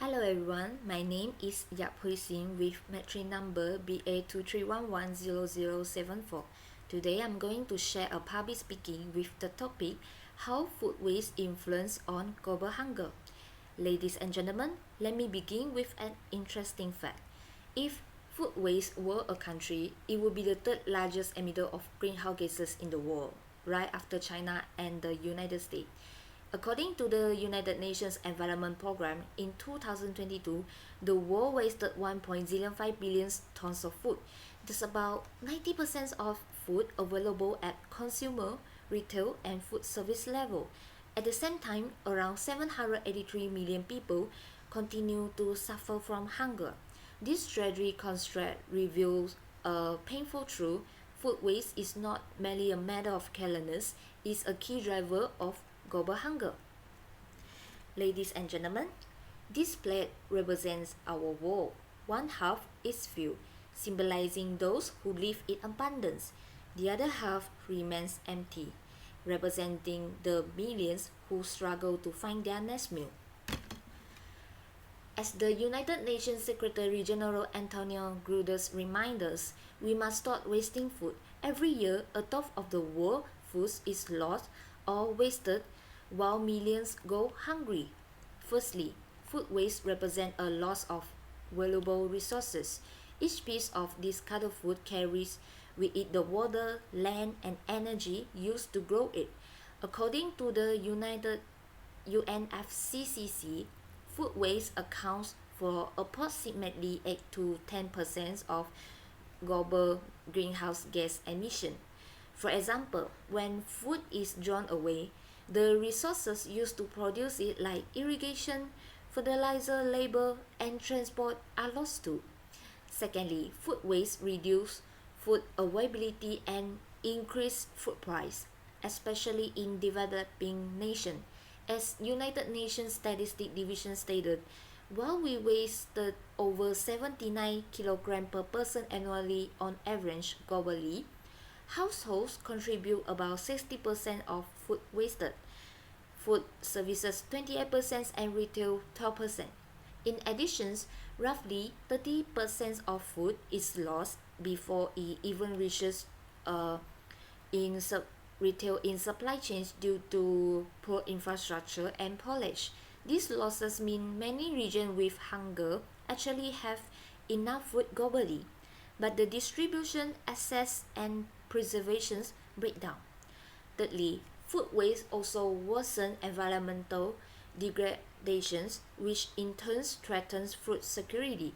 Hello everyone, my name is YAP with metric number BA23110074. Today I'm going to share a public speaking with the topic How Food Waste Influence on Global Hunger. Ladies and gentlemen, let me begin with an interesting fact. If food waste were a country, it would be the third largest emitter of greenhouse gases in the world, right after China and the United States. According to the United Nations Environment Programme, in 2022, the world wasted 1.05 billion tons of food. That's about 90% of food available at consumer, retail, and food service level. At the same time, around 783 million people continue to suffer from hunger. This tragic contrast reveals a painful truth. Food waste is not merely a matter of carelessness, it's a key driver of global hunger. Ladies and gentlemen, this plate represents our world. One half is filled, symbolizing those who live in abundance. The other half remains empty, representing the millions who struggle to find their next meal. As the United Nations Secretary General Antonio Guterres reminds us, we must stop wasting food. Every year, a third of the world's food is lost or wasted while millions go hungry. Firstly, food waste represents a loss of valuable resources. Each piece of discarded food carries with it the water, land, and energy used to grow it. According to the UNFCCC, food waste accounts for approximately 8 to 10% of global greenhouse gas emission. For example, when food is thrown away, the resources used to produce it like irrigation, fertilizer, labor, and transport are lost too. Secondly, food waste reduces food availability and increase food price, especially in developing nations. As United Nations Statistics Division stated, while we wasted over 79 kilograms per person annually on average globally, households contribute about 60% of food wasted, food services 28%, and retail 12%. In addition, roughly 30% of food is lost before it even reaches retail in supply chains due to poor infrastructure and polish. These losses mean many regions with hunger actually have enough food globally, but the distribution, access, and preservation break down. Thirdly, food waste also worsens environmental degradations, which in turn threatens food security.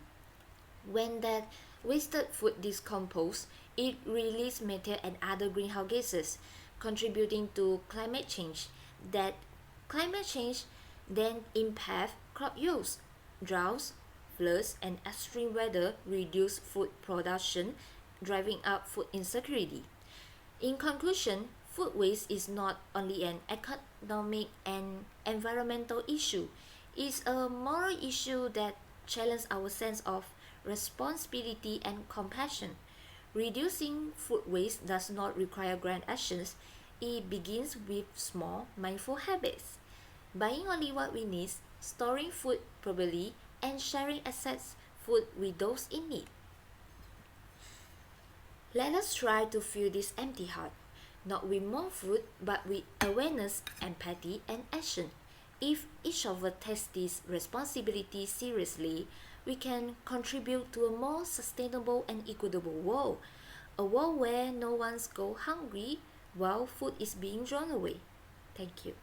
When that wasted food decomposes, it releases methane and other greenhouse gases, contributing to climate change. That climate change then impacts crop yields, droughts, floods, and extreme weather reduce food production, driving up food insecurity. In conclusion, food waste is not only an economic and environmental issue, it's a moral issue that challenges our sense of responsibility and compassion. Reducing food waste does not require grand actions, it begins with small, mindful habits. Buying only what we need, storing food properly, and sharing excess food with those in need. Let us try to fill this empty heart, not with more food, but with awareness, empathy, and action. If each of us takes this responsibility seriously, we can contribute to a more sustainable and equitable world, a world where no one goes hungry while food is being thrown away. Thank you.